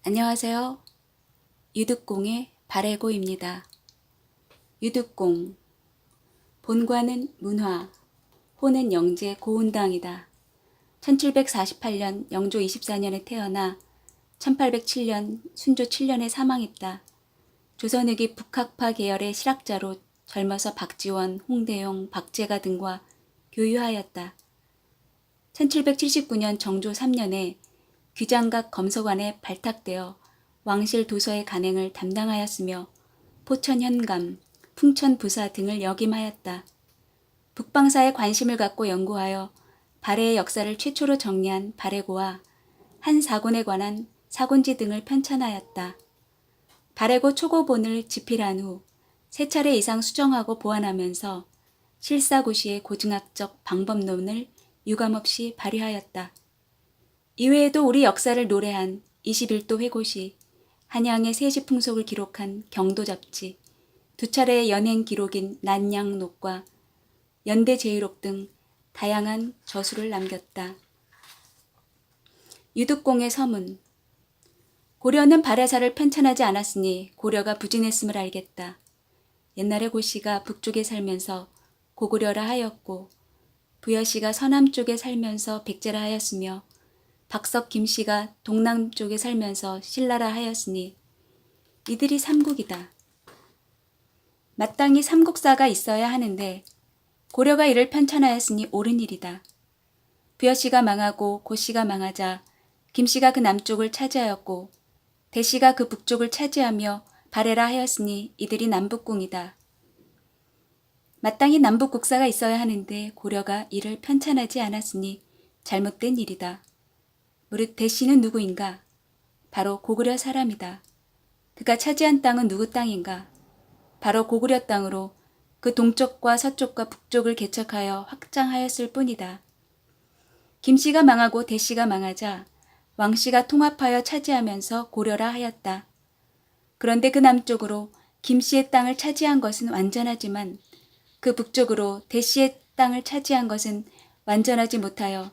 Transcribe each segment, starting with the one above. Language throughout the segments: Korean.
안녕하세요. 유득공의 발해고입니다. 유득공. 본관은 문화, 호는 영제 고운당이다. 1748년 영조 24년에 태어나 1807년 순조 7년에 사망했다. 조선후기 북학파 계열의 실학자로 젊어서 박지원, 홍대용, 박재가 등과 교유하였다. 1779년 정조 3년에 귀장각 검서관에 발탁되어 왕실 도서의 간행을 담당하였으며 포천 현감, 풍천 부사 등을 역임하였다. 북방사에 관심을 갖고 연구하여 발해의 역사를 최초로 정리한 발해고와 한 사곤에 관한 사곤지 등을 편찬하였다. 발해고 초고본을 집필한 후 3차례 이상 수정하고 보완하면서 실사고시의 고증학적 방법론을 유감없이 발휘하였다. 이외에도 우리 역사를 노래한 21도 회고시, 한양의 세시풍속을 기록한 경도잡지, 2차례의 연행 기록인 난양록과 연대제의록 등 다양한 저수를 남겼다. 유득공의 서문. 고려는 발해사를 편찬하지 않았으니 고려가 부진했음을 알겠다. 옛날에 고씨가 북쪽에 살면서 고구려라 하였고 부여씨가 서남쪽에 살면서 백제라 하였으며 박석 김씨가 동남쪽에 살면서 신라라 하였으니 이들이 삼국이다. 마땅히 삼국사가 있어야 하는데 고려가 이를 편찬하였으니 옳은 일이다. 부여씨가 망하고 고씨가 망하자 김씨가 그 남쪽을 차지하였고 대씨가 그 북쪽을 차지하며 발해라 하였으니 이들이 남북궁이다. 마땅히 남북국사가 있어야 하는데 고려가 이를 편찬하지 않았으니 잘못된 일이다. 무릇 대씨는 누구인가? 바로 고구려 사람이다. 그가 차지한 땅은 누구 땅인가? 바로 고구려 땅으로 그 동쪽과 서쪽과 북쪽을 개척하여 확장하였을 뿐이다. 김씨가 망하고 대씨가 망하자 왕씨가 통합하여 차지하면서 고려라 하였다. 그런데 그 남쪽으로 김씨의 땅을 차지한 것은 완전하지만 그 북쪽으로 대씨의 땅을 차지한 것은 완전하지 못하여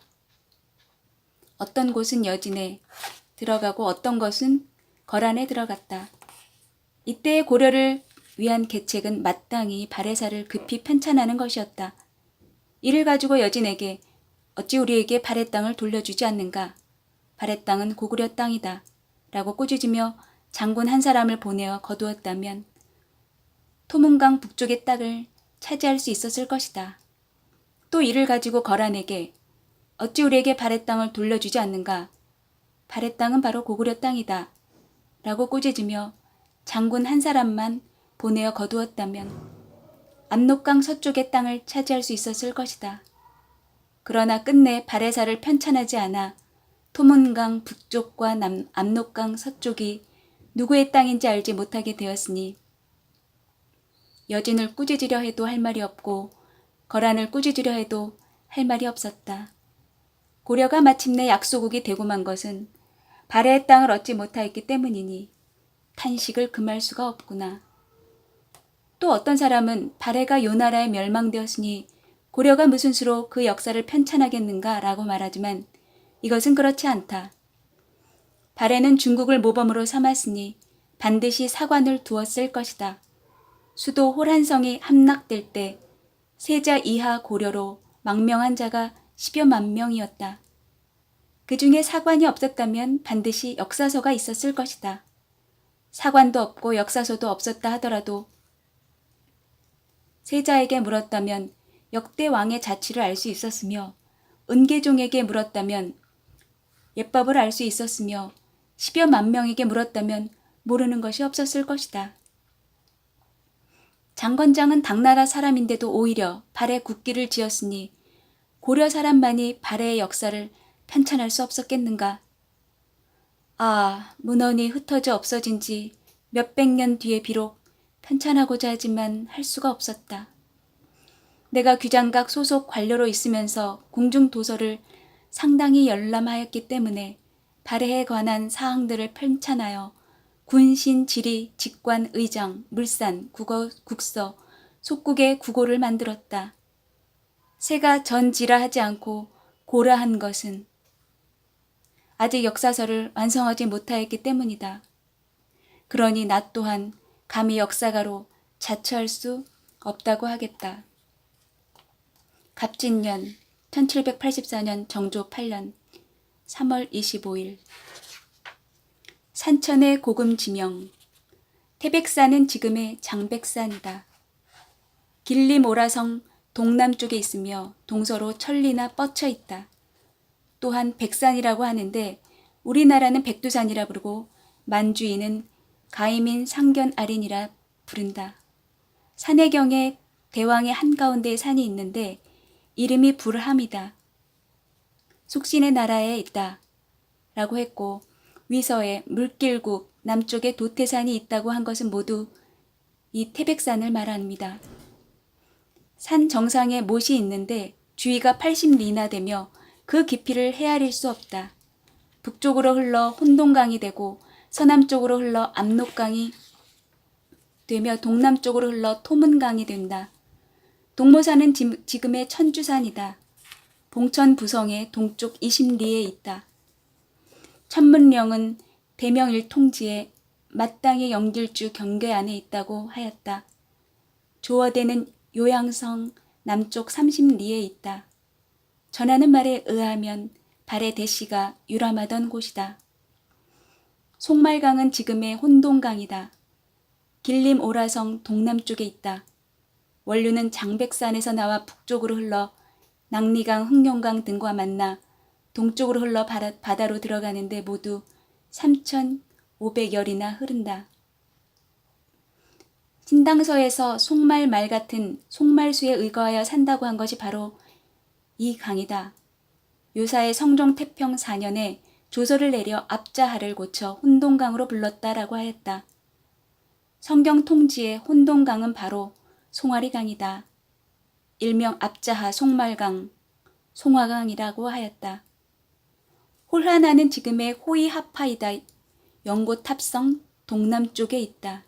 어떤 곳은 여진에 들어가고 어떤 것은 거란에 들어갔다. 이때의 고려를 위한 계책은 마땅히 발해사를 급히 편찬하는 것이었다. 이를 가지고 여진에게 어찌 우리에게 발해 땅을 돌려주지 않는가? 발해 땅은 고구려 땅이다. 라고 꾸짖으며 장군 한 사람을 보내어 거두었다면 토문강 북쪽의 땅을 차지할 수 있었을 것이다. 또 이를 가지고 거란에게 어찌 우리에게 발해 땅을 돌려주지 않는가? 발해 땅은 바로 고구려 땅이다. 라고 꾸짖으며 장군 한 사람만 보내어 거두었다면 압록강 서쪽의 땅을 차지할 수 있었을 것이다. 그러나 끝내 발해사를 편찬하지 않아 토문강 북쪽과 압록강 서쪽이 누구의 땅인지 알지 못하게 되었으니 여진을 꾸짖으려 해도 할 말이 없고 거란을 꾸짖으려 해도 할 말이 없었다. 고려가 마침내 약소국이 되고 만 것은 발해의 땅을 얻지 못하였기 때문이니 탄식을 금할 수가 없구나. 또 어떤 사람은 발해가 요 나라에 멸망되었으니 고려가 무슨 수로 그 역사를 편찬하겠는가 라고 말하지만 이것은 그렇지 않다. 발해는 중국을 모범으로 삼았으니 반드시 사관을 두었을 것이다. 수도 호란성이 함락될 때 세자 이하 고려로 망명한 자가 10여만 명이었다. 그 중에 사관이 없었다면 반드시 역사서가 있었을 것이다. 사관도 없고 역사서도 없었다 하더라도 세자에게 물었다면 역대 왕의 자취를 알 수 있었으며 은계종에게 물었다면 예법을 알 수 있었으며 10여만 명에게 물었다면 모르는 것이 없었을 것이다. 장건장은 당나라 사람인데도 오히려 발해 국기를 지었으니 고려 사람만이 발해의 역사를 편찬할 수 없었겠는가? 아, 문헌이 흩어져 없어진 지 몇백 년 뒤에 비록 편찬하고자 하지만 할 수가 없었다. 내가 귀장각 소속 관료로 있으면서 궁중도서를 상당히 열람하였기 때문에 발해에 관한 사항들을 편찬하여 군신, 지리, 직관, 의장, 물산, 국어, 국서, 속국의 국호를 만들었다. 새가 전지라 하지 않고 고라한 것은 아직 역사서를 완성하지 못하였기 때문이다. 그러니 나 또한 감히 역사가로 자처할 수 없다고 하겠다. 갑진년 1784년 정조 8년 3월 25일 산천의 고금 지명 태백산은 지금의 장백산이다. 길림 오라성 동남쪽에 있으며 동서로 천리나 뻗쳐 있다. 또한 백산이라고 하는데 우리나라는 백두산이라 부르고 만주인은 가이민 상견아린이라 부른다. 산해경에 대왕의 한가운데에 산이 있는데 이름이 불함이다. 숙신의 나라에 있다 라고 했고 위서에 물길국 남쪽에 도태산이 있다고 한 것은 모두 이 태백산을 말합니다. 산 정상에 못이 있는데 주위가 80리나 되며 그 깊이를 헤아릴 수 없다. 북쪽으로 흘러 혼동강이 되고 서남쪽으로 흘러 압록강이 되며 동남쪽으로 흘러 토문강이 된다. 동모산은 지금의 천주산이다. 봉천 부성의 동쪽 20리에 있다. 천문령은 대명일통지에 마땅히 영길주 경계 안에 있다고 하였다. 조어대는 요양성 남쪽 30리에 있다. 전하는 말에 의하면 발해 대씨가 유람하던 곳이다. 송말강은 지금의 혼동강이다. 길림 오라성 동남쪽에 있다. 원류는 장백산에서 나와 북쪽으로 흘러 낙리강, 흑룡강 등과 만나 동쪽으로 흘러 바다로 들어가는데 모두 3,500열이나 흐른다. 신당서에서 송말 말 같은 송말수에 의거하여 산다고 한 것이 바로 이 강이다. 요사의 성종 태평 4년에 조서를 내려 압자하를 고쳐 혼동강으로 불렀다라고 하였다. 성경 통지의 혼동강은 바로 송아리강이다. 일명 압자하 송말강, 송화강이라고 하였다. 홀하나는 지금의 호이하파이다. 영고 탑성 동남쪽에 있다.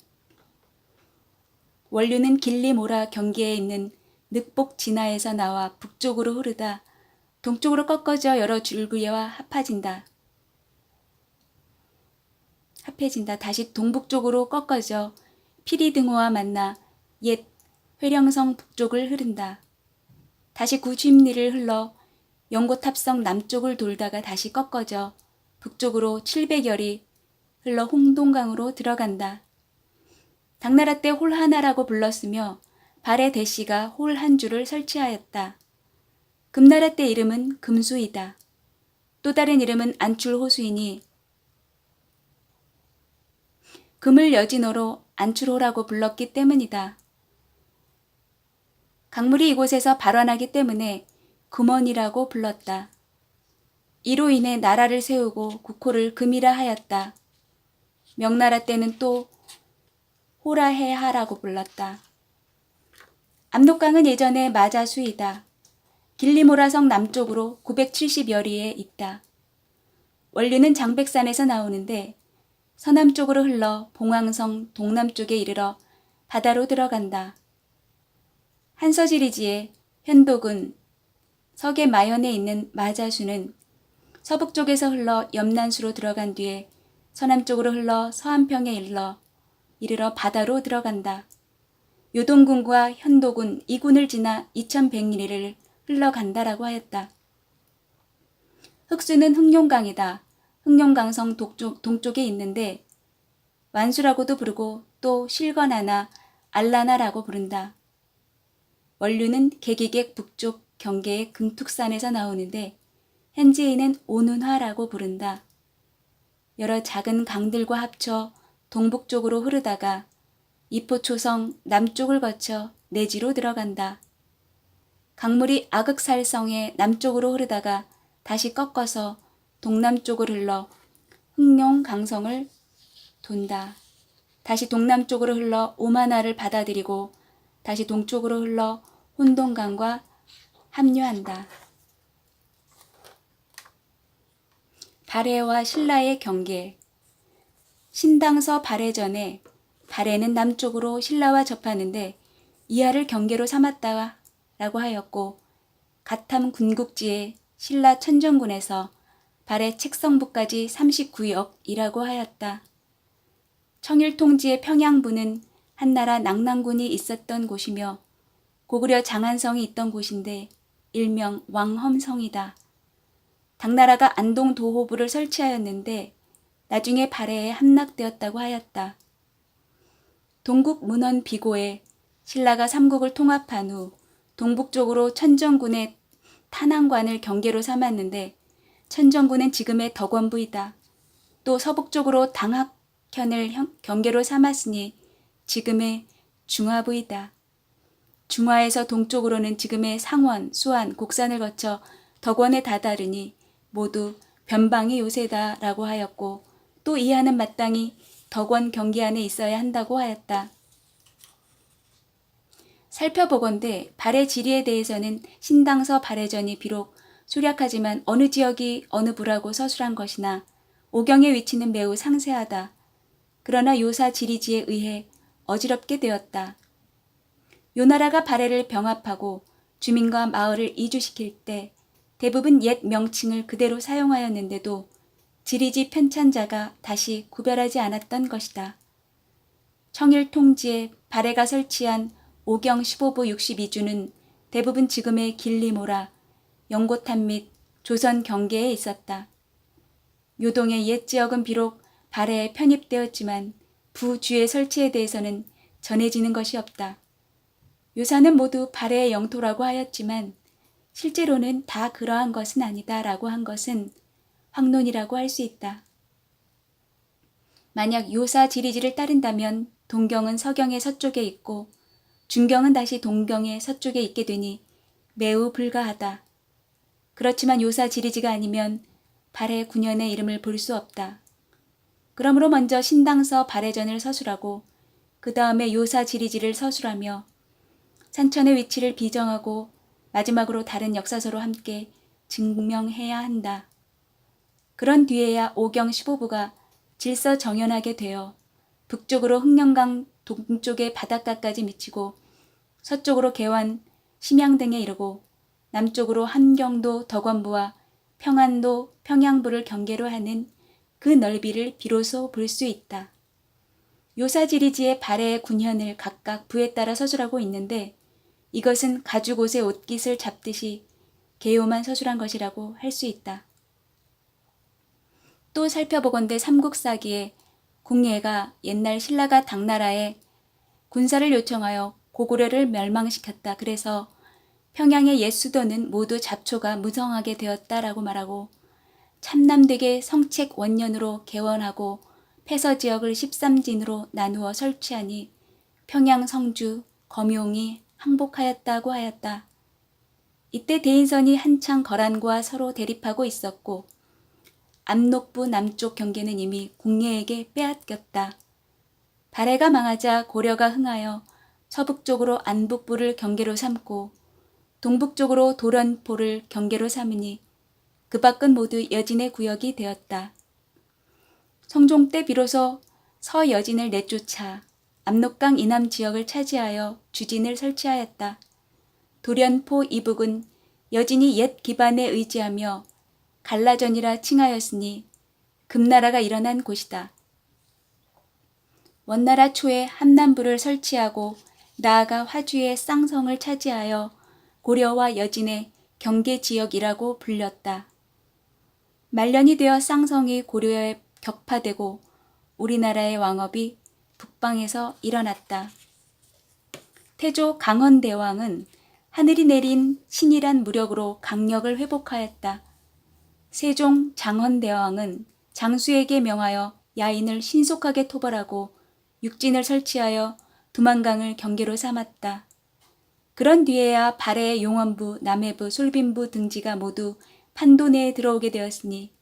원류는 길리모라 경계에 있는 늑복 진화에서 나와 북쪽으로 흐르다 동쪽으로 꺾어져 여러 줄기와 합해진다. 다시 동북쪽으로 꺾어져 피리등호와 만나 옛 회령성 북쪽을 흐른다. 다시 구심리를 흘러 영고탑성 남쪽을 돌다가 다시 꺾어져 북쪽으로 700열이 흘러 홍동강으로 들어간다. 당나라 때 홀하나라고 불렀으며 발해 대씨가 홀 한 줄을 설치하였다. 금나라 때 이름은 금수이다. 또 다른 이름은 안출호수이니 금을 여진호로 안출호라고 불렀기 때문이다. 강물이 이곳에서 발원하기 때문에 금원이라고 불렀다. 이로 인해 나라를 세우고 국호를 금이라 하였다. 명나라 때는 또 호라해하라고 불렀다. 압록강은 예전에 마자수이다. 길리모라성 남쪽으로 970여리에 있다. 원류는 장백산에서 나오는데 서남쪽으로 흘러 봉황성 동남쪽에 이르러 바다로 들어간다. 한서지리지의 현독은 서계 마현에 있는 마자수는 서북쪽에서 흘러 염난수로 들어간 뒤에 서남쪽으로 흘러 서안평에 이르러 바다로 들어간다. 요동군과 현독은 이 군을 지나 2100리를 흘러간다라고 하였다. 흑수는 흑룡강이다. 흑룡강성 동쪽에 있는데 완수라고도 부르고 또 실거나나 알라나라고 부른다. 원류는 계기객 북쪽 경계의 금툭산에서 나오는데 현지인은 오눈화라고 부른다. 여러 작은 강들과 합쳐 동북쪽으로 흐르다가 이포초성 남쪽을 거쳐 내지로 들어간다. 강물이 아극살성의 남쪽으로 흐르다가 다시 꺾어서 동남쪽으로 흘러 흑룡강성을 돈다. 다시 동남쪽으로 흘러 오마나를 받아들이고 다시 동쪽으로 흘러 혼동강과 합류한다. 발해와 신라의 경계. 신당서 발해 전에 발해는 남쪽으로 신라와 접하는데 이하를 경계로 삼았다라고 하였고 가탐 군국지의 신라 천정군에서 발해 책성부까지 39역이라고 하였다. 청일통지의 평양부는 한나라 낙랑군이 있었던 곳이며 고구려 장안성이 있던 곳인데 일명 왕험성이다. 당나라가 안동 도호부를 설치하였는데 나중에 발해에 함락되었다고 하였다. 동국 문헌 비고에 신라가 삼국을 통합한 후 동북쪽으로 천정군의 탄항관을 경계로 삼았는데 천정군은 지금의 덕원부이다. 또 서북쪽으로 당학현을 경계로 삼았으니 지금의 중화부이다. 중화에서 동쪽으로는 지금의 상원, 수안, 곡산을 거쳐 덕원에 다다르니 모두 변방의 요새다라고 하였고 또 이하는 마땅히 덕원 경계 안에 있어야 한다고 하였다. 살펴보건대 발해 지리에 대해서는 신당서 발해전이 비록 소략하지만 어느 지역이 어느 부라고 서술한 것이나 오경의 위치는 매우 상세하다. 그러나 요사 지리지에 의해 어지럽게 되었다. 요나라가 발해를 병합하고 주민과 마을을 이주시킬 때 대부분 옛 명칭을 그대로 사용하였는데도 지리지 편찬자가 다시 구별하지 않았던 것이다. 청일통지에 발해가 설치한 오경 15부 62주는 대부분 지금의 길리모라, 영고탄 및 조선 경계에 있었다. 요동의 옛 지역은 비록 발해에 편입되었지만 부주의 설치에 대해서는 전해지는 것이 없다. 요사는 모두 발해의 영토라고 하였지만 실제로는 다 그러한 것은 아니다라고 한 것은 확론이라고 할 수 있다. 만약 요사 지리지를 따른다면 동경은 서경의 서쪽에 있고 중경은 다시 동경의 서쪽에 있게 되니 매우 불가하다. 그렇지만 요사 지리지가 아니면 발해 9년의 이름을 볼 수 없다. 그러므로 먼저 신당서 발해전을 서술하고 그 다음에 요사 지리지를 서술하며 산천의 위치를 비정하고 마지막으로 다른 역사서로 함께 증명해야 한다. 그런 뒤에야 오경 15부가 질서정연하게 되어 북쪽으로 흑령강 동쪽의 바닷가까지 미치고 서쪽으로 개완, 심양 등에 이르고 남쪽으로 한경도 덕원부와 평안도, 평양부를 경계로 하는 그 넓이를 비로소 볼 수 있다. 요사지리지의 발해의 군현을 각각 부에 따라 서술하고 있는데 이것은 가죽옷의 옷깃을 잡듯이 개요만 서술한 것이라고 할 수 있다. 또 살펴보건대 삼국사기에 궁예가 옛날 신라가 당나라에 군사를 요청하여 고구려를 멸망시켰다. 그래서 평양의 옛 수도는 모두 잡초가 무성하게 되었다라고 말하고 참남되게 성책 원년으로 개원하고 폐서지역을 13진으로 나누어 설치하니 평양 성주, 검용이 항복하였다고 하였다. 이때 대인선이 한창 거란과 서로 대립하고 있었고 압록부 남쪽 경계는 이미 궁예에게 빼앗겼다. 발해가 망하자 고려가 흥하여 서북쪽으로 안북부를 경계로 삼고 동북쪽으로 도련포를 경계로 삼으니 그 밖은 모두 여진의 구역이 되었다. 성종 때 비로소 서여진을 내쫓아 압록강 이남 지역을 차지하여 주진을 설치하였다. 도련포 이북은 여진이 옛 기반에 의지하며 갈라전이라 칭하였으니 금나라가 일어난 곳이다. 원나라 초에 함남부를 설치하고 나아가 화주의 쌍성을 차지하여 고려와 여진의 경계지역이라고 불렸다. 말년이 되어 쌍성이 고려에 격파되고 우리나라의 왕업이 북방에서 일어났다. 태조 강헌대왕은 하늘이 내린 신이란 무력으로 강력을 회복하였다. 세종 장헌대왕은 장수에게 명하여 야인을 신속하게 토벌하고 육진을 설치하여 두만강을 경계로 삼았다. 그런 뒤에야 발해의 용원부, 남해부, 솔빈부 등지가 모두 판도 내에 들어오게 되었으니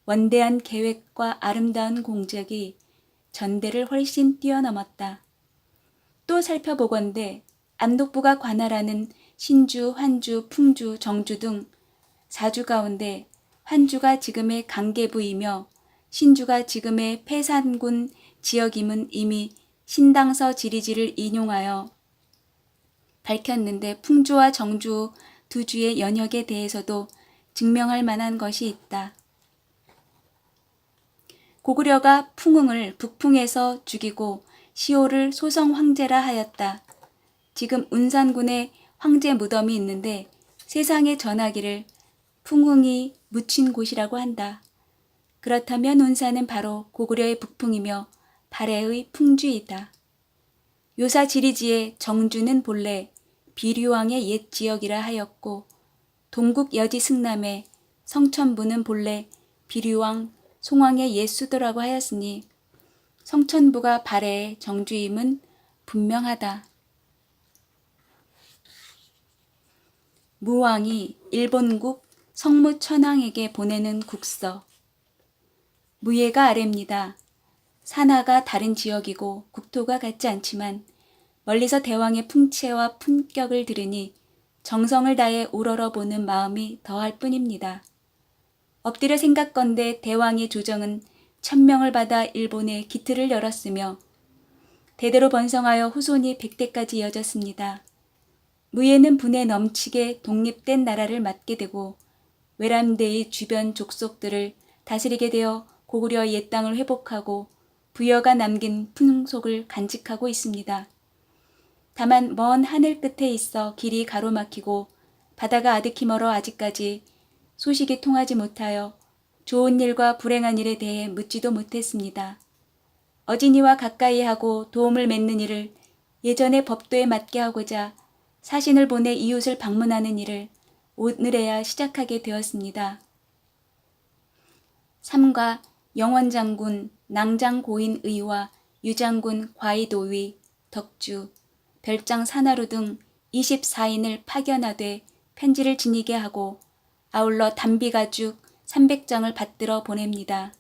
원대한 계획과 아름다운 공작이 전대를 훨씬 뛰어넘었다. 또 살펴보건대 압록부가 관할하는 신주, 환주, 풍주, 정주 등 4주 가운데 환주가 지금의 강계부이며 신주가 지금의 폐산군 지역임은 이미 신당서 지리지를 인용하여 밝혔는데 풍주와 정주 두 주의 연역에 대해서도 증명할 만한 것이 있다. 고구려가 풍흥을 북풍에서 죽이고 시호를 소성 황제라 하였다. 지금 운산군에 황제 무덤이 있는데 세상에 전하기를 풍흥이 묻힌 곳이라고 한다. 그렇다면 운산은 바로 고구려의 북풍이며 발해의 풍주이다. 요사 지리지의 정주는 본래 비류왕의 옛 지역이라 하였고 동국 여지 승남의 성천부는 본래 비류왕 송왕의 옛 수도라고 하였으니 성천부가 발해의 정주임은 분명하다. 무왕이 일본국 성무천왕에게 보내는 국서. 무예가 아래입니다. 산하가 다른 지역이고 국토가 같지 않지만 멀리서 대왕의 풍채와 품격을 들으니 정성을 다해 우러러보는 마음이 더할 뿐입니다. 엎드려 생각건대 대왕의 조정은 천명을 받아 일본에 기틀을 열었으며 대대로 번성하여 후손이 100대까지 이어졌습니다. 무예는 분에 넘치게 독립된 나라를 맡게 되고 외람되의 주변 족속들을 다스리게 되어 고구려 옛 땅을 회복하고 부여가 남긴 풍속을 간직하고 있습니다. 다만 먼 하늘 끝에 있어 길이 가로막히고 바다가 아득히 멀어 아직까지 소식이 통하지 못하여 좋은 일과 불행한 일에 대해 묻지도 못했습니다. 어진이와 가까이 하고 도움을 맺는 일을 예전의 법도에 맞게 하고자 사신을 보내 이웃을 방문하는 일을 오늘에야 시작하게 되었습니다. 삼가 영원장군 낭장고인의와 유장군 과의도위, 덕주, 별장 산하루 등 24인을 파견하되 편지를 지니게 하고 아울러 담비가죽 300장을 받들어 보냅니다.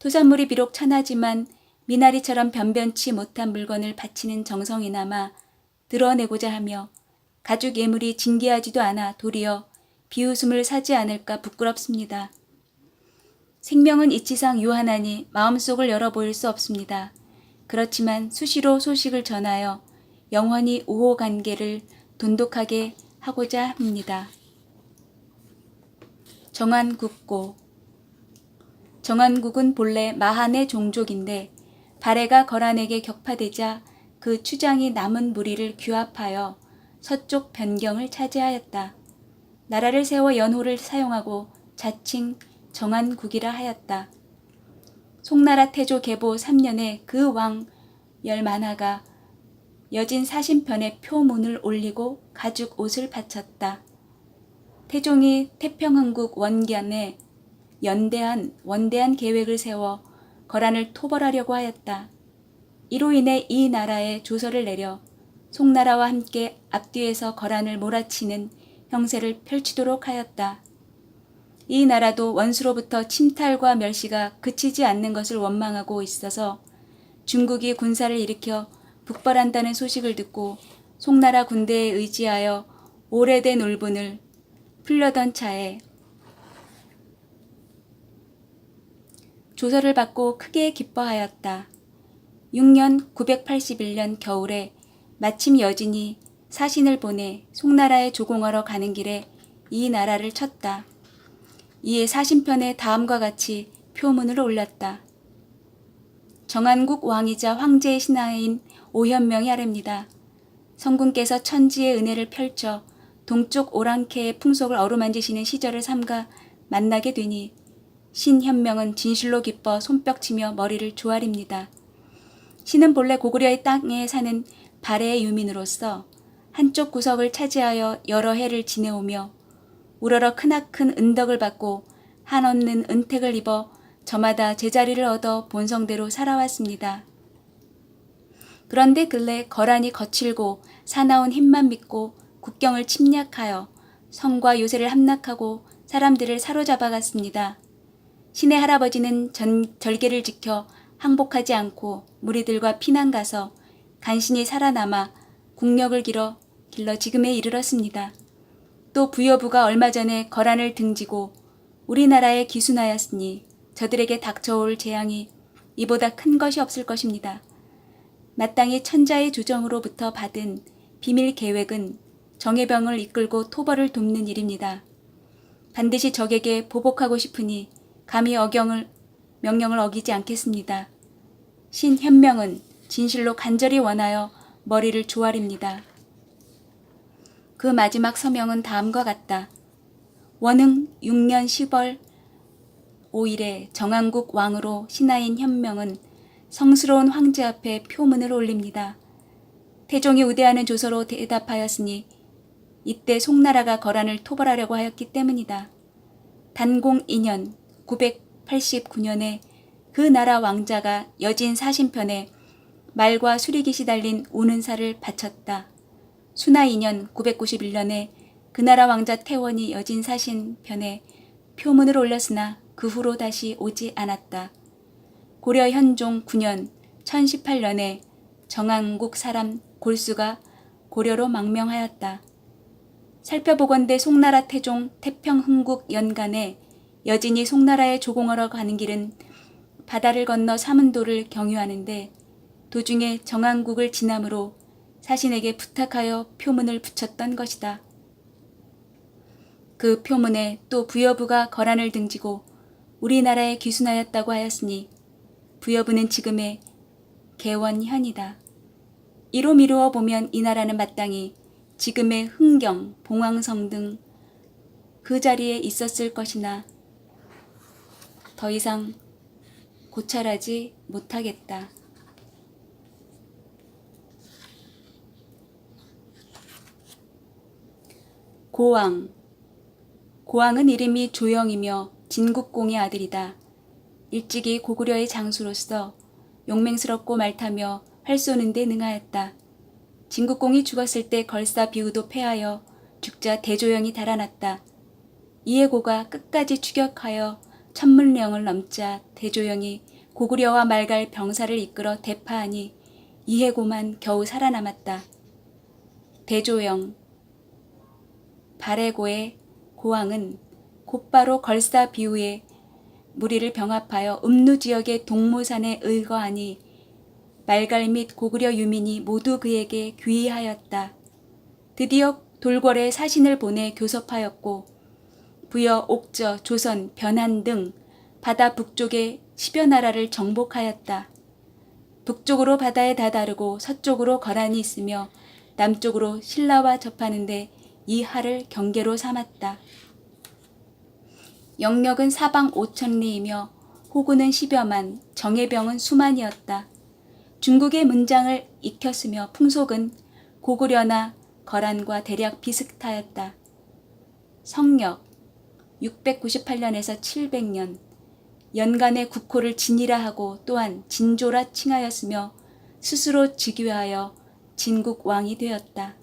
토산물이 비록 천하지만 미나리처럼 변변치 못한 물건을 바치는 정성이나마 드러내고자 하며 가죽 예물이 진귀하지도 않아 도리어 비웃음을 사지 않을까 부끄럽습니다. 생명은 이치상 유한하니 마음속을 열어 보일 수 없습니다. 그렇지만 수시로 소식을 전하여 영원히 우호관계를 돈독하게 하고자 합니다. 정안국고. 정안국은 본래 마한의 종족인데 발해가 거란에게 격파되자 그 추장이 남은 무리를 규합하여 서쪽 변경을 차지하였다. 나라를 세워 연호를 사용하고 자칭 정안국이라 하였다. 송나라 태조 계보 3년에 그 왕 열만하가 여진 사신편에 표문을 올리고 가죽 옷을 바쳤다. 태종이 태평흥국 원견에 원대한 계획을 세워 거란을 토벌하려고 하였다. 이로 인해 이 나라에 조서를 내려 송나라와 함께 앞뒤에서 거란을 몰아치는 형세를 펼치도록 하였다. 이 나라도 원수로부터 침탈과 멸시가 그치지 않는 것을 원망하고 있어서 중국이 군사를 일으켜 북벌한다는 소식을 듣고 송나라 군대에 의지하여 오래된 울분을 풀려던 차에 조서를 받고 크게 기뻐하였다. 6년 981년 겨울에 마침 여진이 사신을 보내 송나라에 조공하러 가는 길에 이 나라를 쳤다. 이에 사신편에 다음과 같이 표문을 올렸다. 정안국 왕이자 황제의 신하인 오현명이 아뢰입니다. 성군께서 천지의 은혜를 펼쳐 동쪽 오랑캐의 풍속을 어루만지시는 시절을 삼가 만나게 되니 신현명은 진실로 기뻐 손뼉치며 머리를 조아립니다. 신은 본래 고구려의 땅에 사는 발해의 유민으로서 한쪽 구석을 차지하여 여러 해를 지내오며 우러러 크나큰 은덕을 받고 한없는 은택을 입어 저마다 제자리를 얻어 본성대로 살아왔습니다. 그런데 근래 거란이 거칠고 사나운 힘만 믿고 국경을 침략하여 성과 요새를 함락하고 사람들을 사로잡아갔습니다. 신의 할아버지는 절개를 지켜 항복하지 않고 무리들과 피난 가서 간신히 살아남아 국력을 길러 지금에 이르렀습니다. 또 부여부가 얼마 전에 거란을 등지고 우리나라에 기순하였으니 저들에게 닥쳐올 재앙이 이보다 큰 것이 없을 것입니다. 마땅히 천자의 조정으로부터 받은 비밀 계획은 정예병을 이끌고 토벌을 돕는 일입니다. 반드시 적에게 보복하고 싶으니 감히 명령을 어기지 않겠습니다. 신현명은 진실로 간절히 원하여 머리를 조아립니다. 그 마지막 서명은 다음과 같다. 원흥 6년 10월 5일에 정한국 왕으로 신하인 현명은 성스러운 황제 앞에 표문을 올립니다. 태종이 우대하는 조서로 대답하였으니 이때 송나라가 거란을 토벌하려고 하였기 때문이다. 단공 2년 989년에 그 나라 왕자가 여진 사신편에 말과 수리깃이 달린 오는사를 바쳤다. 수나 2년 991년에 그 나라 왕자 태원이 여진 사신편에 표문을 올렸으나 그 후로 다시 오지 않았다. 고려 현종 9년 1018년에 정한국 사람 골수가 고려로 망명하였다. 살펴보건대 송나라 태종 태평흥국 연간에 여진이 송나라에 조공하러 가는 길은 바다를 건너 사문도를 경유하는데 도중에 정한국을 지나므로 사신에게 부탁하여 표문을 붙였던 것이다. 그 표문에 또 부여부가 거란을 등지고 우리나라에 귀순하였다고 하였으니 부여부는 지금의 개원현이다. 이로 미루어 보면 이 나라는 마땅히 지금의 흥경, 봉황성 등 그 자리에 있었을 것이나 더 이상 고찰하지 못하겠다. 고왕. 고왕은 이름이 조영이며 진국공의 아들이다. 일찍이 고구려의 장수로서 용맹스럽고 말타며 활 쏘는 데 능하였다. 진국공이 죽었을 때 걸사 비우도 패하여 죽자 대조영이 달아났다. 이에 고가 끝까지 추격하여 천문령을 넘자 대조영이 고구려와 말갈 병사를 이끌어 대파하니 이해고만 겨우 살아남았다. 대조영, 발해고의 고왕은 곧바로 걸사 비우에 무리를 병합하여 음루 지역의 동모산에 의거하니 말갈 및 고구려 유민이 모두 그에게 귀의하였다. 드디어 돌궐에 사신을 보내 교섭하였고 부여, 옥저, 조선, 변한 등 바다 북쪽의 10여 나라를 정복하였다. 북쪽으로 바다에 다다르고 서쪽으로 거란이 있으며 남쪽으로 신라와 접하는데 이 하를 경계로 삼았다. 영역은 사방 5,000리이며 호구는 10여만, 정예병은 수만이었다. 중국의 문장을 익혔으며 풍속은 고구려나 거란과 대략 비슷하였다. 성력 698년에서 700년, 연간의 국호를 진이라 하고 또한 진조라 칭하였으며 스스로 즉위하여 진국 왕이 되었다.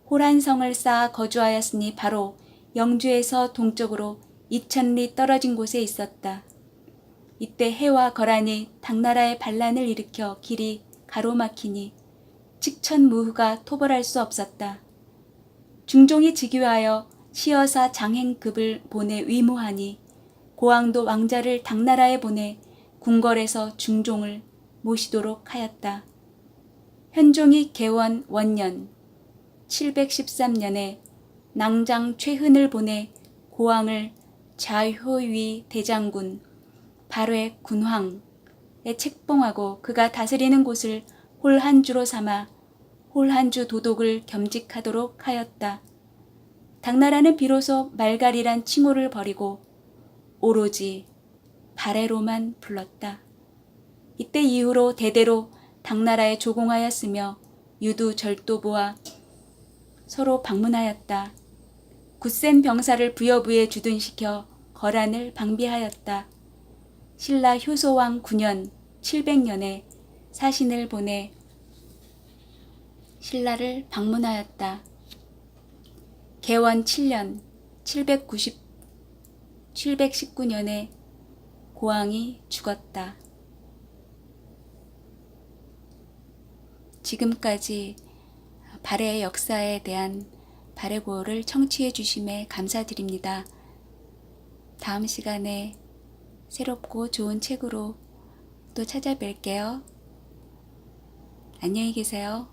호란성을 쌓아 거주하였으니 바로 영주에서 동쪽으로 2000리 떨어진 곳에 있었다. 이때 해와 거란이 당나라에 반란을 일으켜 길이 가로막히니 측천무후가 토벌할 수 없었다. 중종이 즉위하여 시여사 장행급을 보내 위무하니 고왕도 왕자를 당나라에 보내 궁궐에서 중종을 모시도록 하였다. 현종이 개원 원년 713년에 낭장 최흔을 보내 고왕을 좌효위 대장군 발회 군황에 책봉하고 그가 다스리는 곳을 홀한주로 삼아 홀한주 도독을 겸직하도록 하였다. 당나라는 비로소 말갈이란 칭호를 버리고 오로지 발해로만 불렀다. 이때 이후로 대대로 당나라에 조공하였으며 유두 절도부와 서로 방문하였다. 굳센 병사를 부여부에 주둔시켜 거란을 방비하였다. 신라 효소왕 9년 700년에 사신을 보내 신라를 방문하였다. 개원 7년 719년에 고왕이 죽었다. 지금까지 발해의 역사에 대한 발해고를 청취해 주심에 감사드립니다. 다음 시간에 새롭고 좋은 책으로 또 찾아뵐게요. 안녕히 계세요.